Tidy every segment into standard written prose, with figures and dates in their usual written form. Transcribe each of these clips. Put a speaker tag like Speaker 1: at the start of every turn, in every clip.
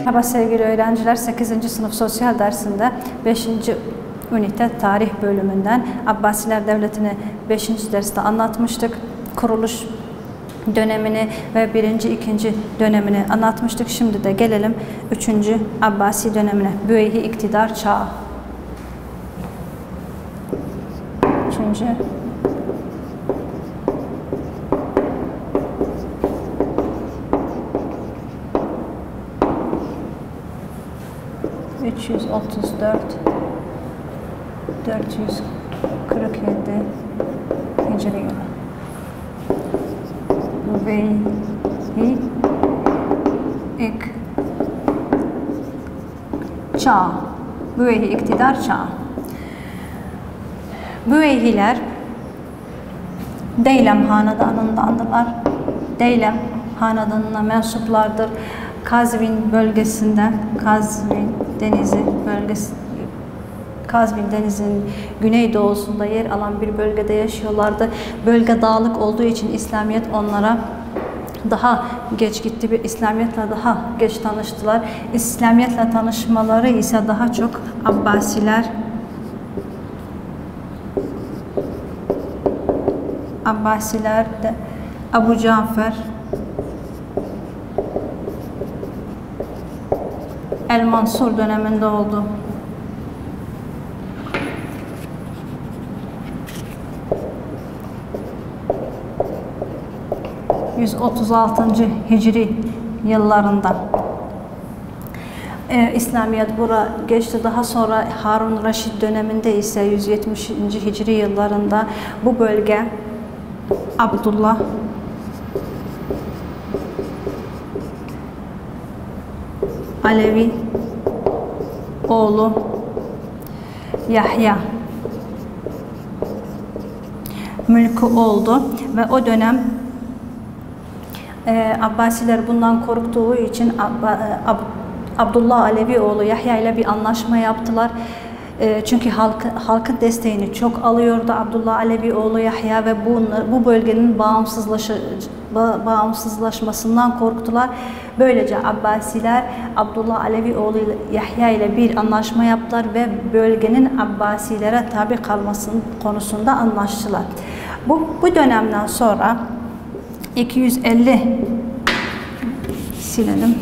Speaker 1: Merhaba sevgili öğrenciler, 8. sınıf sosyal dersinde 5. ünite tarih bölümünden Abbasiler Devleti'ni 5. derste anlatmıştık. Kuruluş dönemini ve 1. 2. dönemini anlatmıştık. Şimdi de gelelim 3. Abbasi dönemine. Büveyhi iktidar çağı. 334 447 Hicri yılı. Büveyhi çağı. Büveyhi iktidar çağı. Büveyhiler Deylem hanedanındandırlar. Deylem hanedanına mensuplardır. Kazvin bölgesinden, Kazvin Denizi'nin güneydoğusunda yer alan bir bölgede yaşıyorlardı. Bölge dağlık olduğu için İslamiyet onlara daha geç gitti. İslamiyetle daha geç tanıştılar. İslamiyetle tanışmaları ise daha çok Abbasiler de Ebu Cafer El-Mansur döneminde oldu. ...136. Hicri yıllarında İslamiyet bura geçti. Daha sonra Harun Reşid döneminde ise 170. Hicri yıllarında bu bölge Abdullah Alevi oğlu Yahya mülkü oldu ve o dönem Abbasiler bundan korktuğu için Abdullah Alevi oğlu Yahya ile bir anlaşma yaptılar. Çünkü halkın desteğini çok alıyordu Abdullah Alevi oğlu Yahya ve bu bölgenin bağımsızlaşmasından korktular. Böylece Abbasiler Abdullah Alevi oğlu Yahya ile bir anlaşma yaptılar ve bölgenin Abbasilere tabi kalmasının konusunda anlaştılar. Bu dönemden sonra 250 silelim.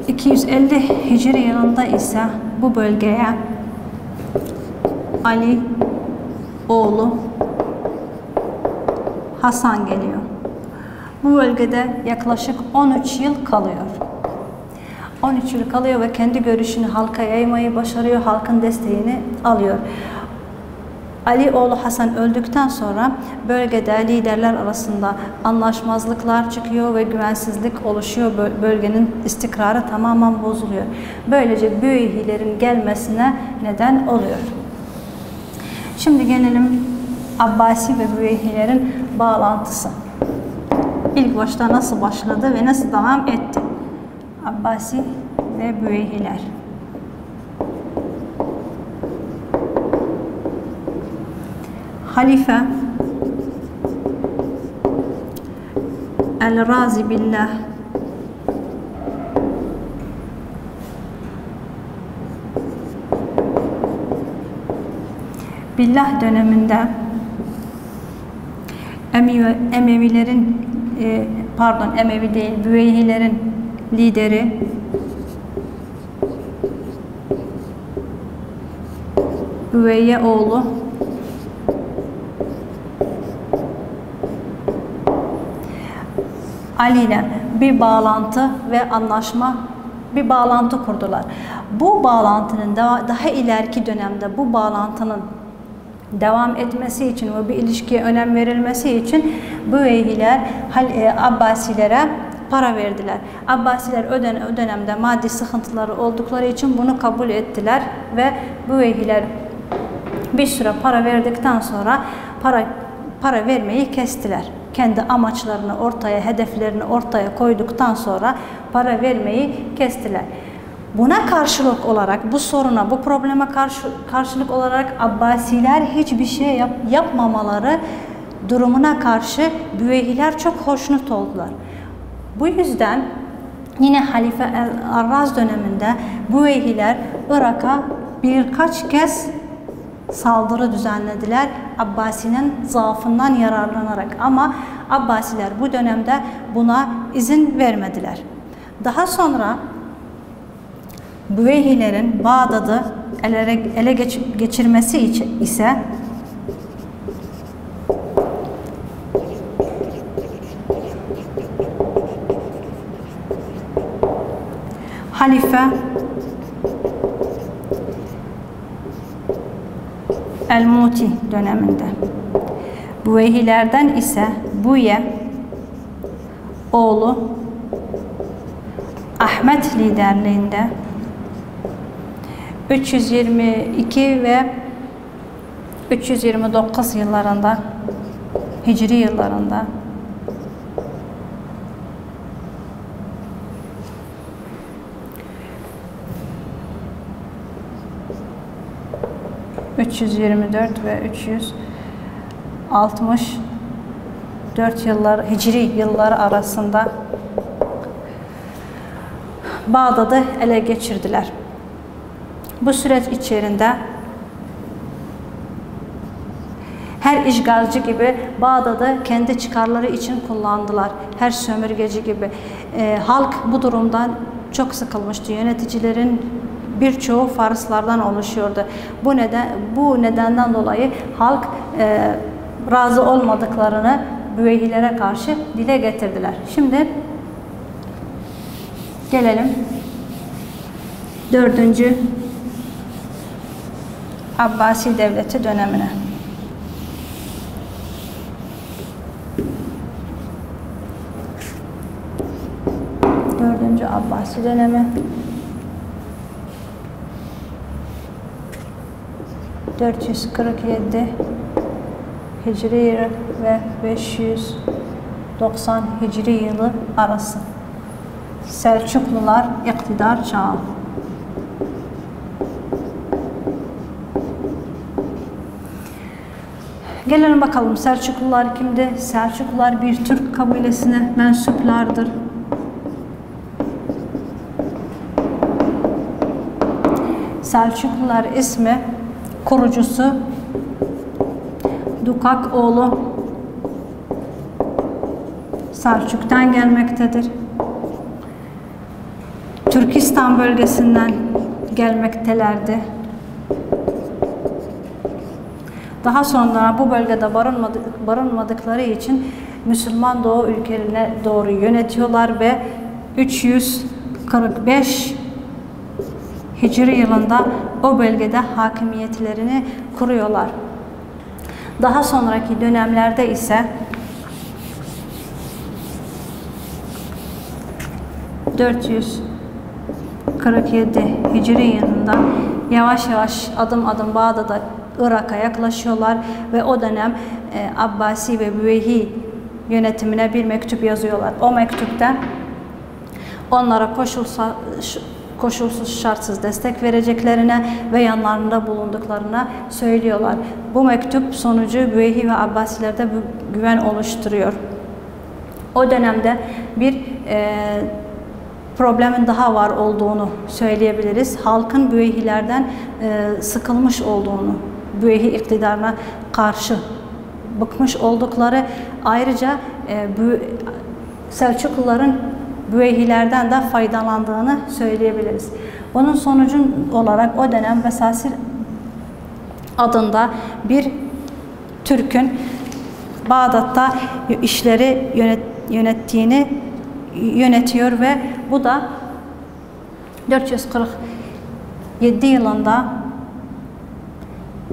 Speaker 1: 250 Hicri yılında ise bu bölgeye Ali oğlu Hasan geliyor. Bu bölgede yaklaşık 13 yıl kalıyor. 13 yıl kalıyor ve kendi görüşünü halka yaymayı başarıyor, halkın desteğini alıyor. Ali oğlu Hasan öldükten sonra bölgede liderler arasında anlaşmazlıklar çıkıyor ve güvensizlik oluşuyor. Bölgenin istikrarı tamamen bozuluyor. Böylece Büveyhilerin gelmesine neden oluyor. Şimdi gelelim Abbasi ve Büveyhilerin bağlantısı. İlk başta nasıl başladı ve nasıl devam etti? Abbasi ve Büveyhiler. Halife El-Razi Billah döneminde Büveyhilerin lideri Büveyye oğlu Ali ile bir bağlantı ve anlaşma, bir bağlantı kurdular. Bu bağlantının daha ileriki dönemde bu bağlantının devam etmesi için ve bir ilişkiye önem verilmesi için Büveyhiler Abbasilere para verdiler. Abbasiler o dönemde maddi sıkıntıları oldukları için bunu kabul ettiler ve Büveyhiler bir süre para verdikten sonra para vermeyi kestiler. Kendi amaçlarını hedeflerini ortaya koyduktan sonra para vermeyi kestiler. Buna karşılık olarak, bu probleme karşılık olarak Abbasiler hiçbir şey yapmamaları durumuna karşı Büveyhiler çok hoşnut oldular. Bu yüzden yine Halife el-Arraz döneminde Büveyhiler Irak'a birkaç kez saldırı düzenlediler Abbasi'nin zaafından yararlanarak, ama Abbasiler bu dönemde buna izin vermediler. Daha sonra Büveyhilerin Bağdat'ı ele geçirmesi ise Halife El-Muti döneminde, Büveyhilerden ise Büye oğlu Ahmet liderliğinde 322 ve 329 yıllarında, Hicri yıllarında ...324 ve 364 yıllar, Hicri yılları arasında Bağdat'ı ele geçirdiler. Bu süreç içerisinde her işgalci gibi Bağdat'ı kendi çıkarları için kullandılar. Her sömürgeci gibi. Halk bu durumdan çok sıkılmıştı. Yöneticilerin birçoğu Farslardan oluşuyordu. Bu nedenden dolayı halk razı olmadıklarını Büveyhilere karşı dile getirdiler. Şimdi gelelim 4. Abbasi Devleti dönemine. 4. Abbasi dönemi 447 Hicri ve 590 Hicri yılı arası. Selçuklular iktidar çağı. Gelelim bakalım Selçuklular kimdi? Selçuklular bir Türk kabilesine mensuplardır. Selçuklular ismi kurucusu Dukak oğlu Selçuk'tan gelmektedir. Türkistan bölgesinden gelmektelerdi. Daha sonra bu bölgede barınmadıkları için Müslüman Doğu ülkelerine doğru yönetiyorlar ve 345 Hicri yılında o bölgede hakimiyetlerini kuruyorlar. Daha sonraki dönemlerde ise 447 Hicri yılında yavaş yavaş adım adım Bağdat'a, Irak'a yaklaşıyorlar ve o dönem Abbasi ve Büveyhi yönetimine bir mektup yazıyorlar. O mektupta onlara koşulsuz şartsız destek vereceklerine ve yanlarında bulunduklarına söylüyorlar. Bu mektup sonucu Büveyhi ve Abbasilerde güven oluşturuyor. O dönemde bir problemin daha var olduğunu söyleyebiliriz. Halkın Büveyhilerden sıkılmış olduğunu, Büveyhi iktidarına karşı bıkmış oldukları, ayrıca Selçukluların Büveyhilerden de faydalandığını söyleyebiliriz. Bunun sonucu olarak o dönem Vesasir adında bir Türk'ün Bağdat'ta işleri yönetiyor ve bu da 447 yılında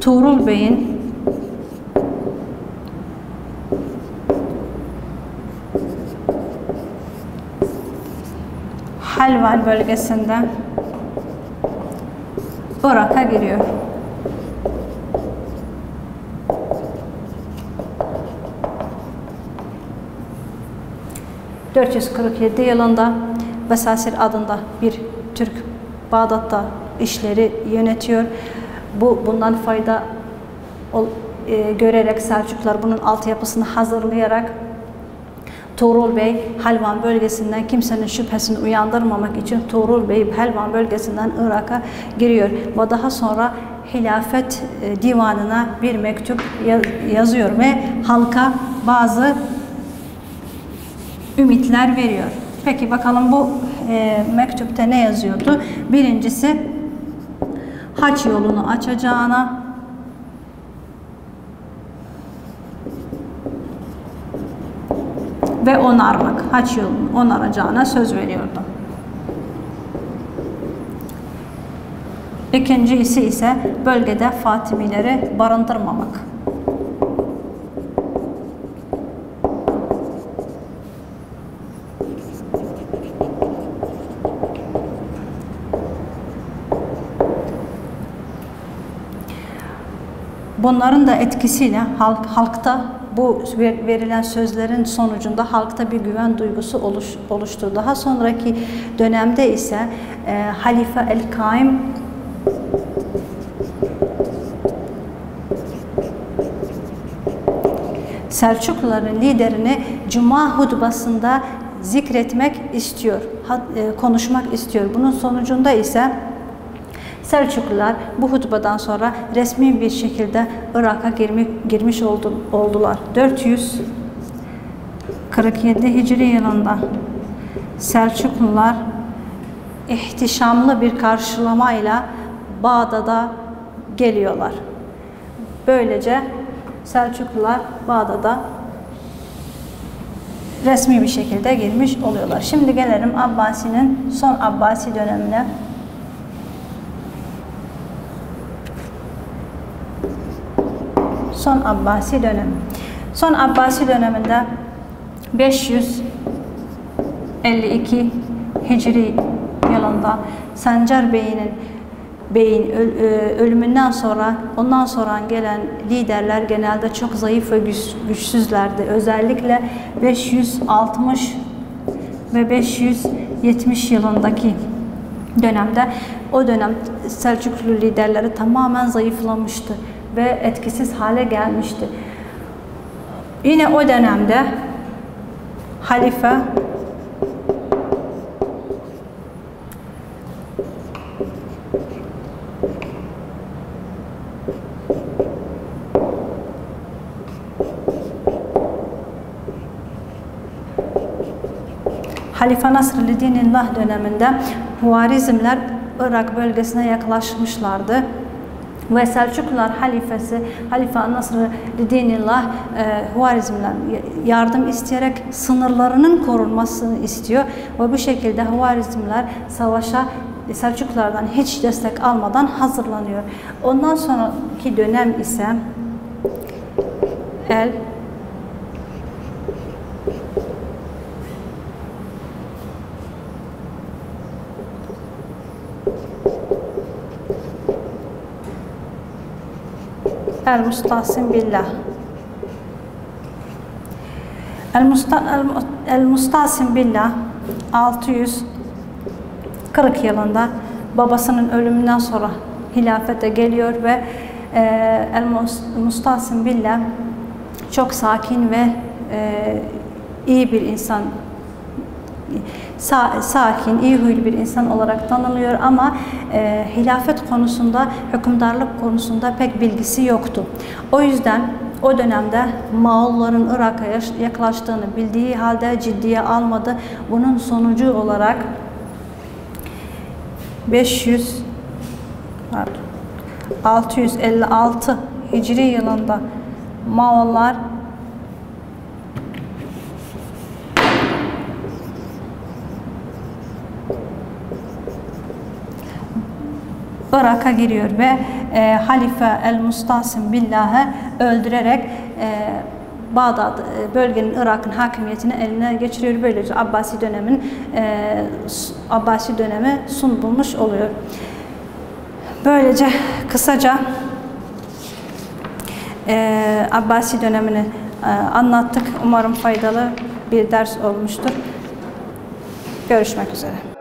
Speaker 1: Tuğrul Bey'in Halval bölgesinde Irak'a giriyor. ...447 yılında Vesasir adında bir Türk Bağdat'ta işleri yönetiyor. Bundan görerek Selçuklular bunun altyapısını hazırlayarak Tuğrul Bey Helvan bölgesinden kimsenin şüphesini uyandırmamak için Tuğrul Bey Helvan bölgesinden Irak'a giriyor ve daha sonra Hilafet Divanı'na bir mektup yazıyor ve halka bazı ümitler veriyor. Peki bakalım bu mektupta ne yazıyordu? Birincisi haç yolunu açacağına, ve onarmak, haç yolunu onaracağına söz veriyordu. İkincisi ise bölgede Fatimileri barındırmamak. Bunların da etkisiyle halkta bu verilen sözlerin sonucunda halkta bir güven duygusu oluştu. Daha sonraki dönemde ise Halife el-Kaim Selçukluların liderini Cuma hutbasında zikretmek istiyor, konuşmak istiyor. Bunun sonucunda ise Selçuklular bu hutbadan sonra resmi bir şekilde Irak'a girmiş oldular. 447 Hicri yılında Selçuklular ihtişamlı bir karşılamayla Bağdat'a geliyorlar. Böylece Selçuklular Bağdat'a resmi bir şekilde girmiş oluyorlar. Şimdi gelelim Abbasi'nin son Abbasi dönemine. Son Abbasi dönemi. Son Abbasi döneminde 552 Hicri yılında Sencer Bey'in ölümünden sonra ondan sonra gelen liderler genelde çok zayıf ve güçsüzlerdi. Özellikle 560 ve 570 yılındaki dönemde o dönem Selçuklu liderleri tamamen zayıflamıştı ve etkisiz hale gelmişti. Yine o dönemde halife Nasr-ı-Dinillah döneminde Huvarizmler Irak bölgesine yaklaşmışlardı. Ve Selçuklular Halife Nasr-ı-Dinillah Huvarizm'den yardım isteyerek sınırlarının korunmasını istiyor ve bu şekilde Huvarizmler savaşa Selçuklulardan hiç destek almadan hazırlanıyor. Ondan sonraki dönem ise El-Mustasim Billah. El-Mustasim Billah 640 yılında babasının ölümünden sonra hilafete geliyor ve El-Mustasim Billah çok sakin ve iyi bir insan, sakin, iyi huylu bir insan olarak tanınıyor ama hilafet konusunda, hükümdarlık konusunda pek bilgisi yoktu. O yüzden o dönemde Moğolların Irak'a yaklaştığını bildiği halde ciddiye almadı. Bunun sonucu olarak 656 Hicri yılında Moğollar Irak'a giriyor ve Halife El-Mustasim Billah'ı öldürerek Bağdat bölgenin Irak'ın hakimiyetini eline geçiriyor. Böylece Abbasi dönemi son bulmuş oluyor. Böylece kısaca Abbasi dönemini anlattık. Umarım faydalı bir ders olmuştur. Görüşmek üzere.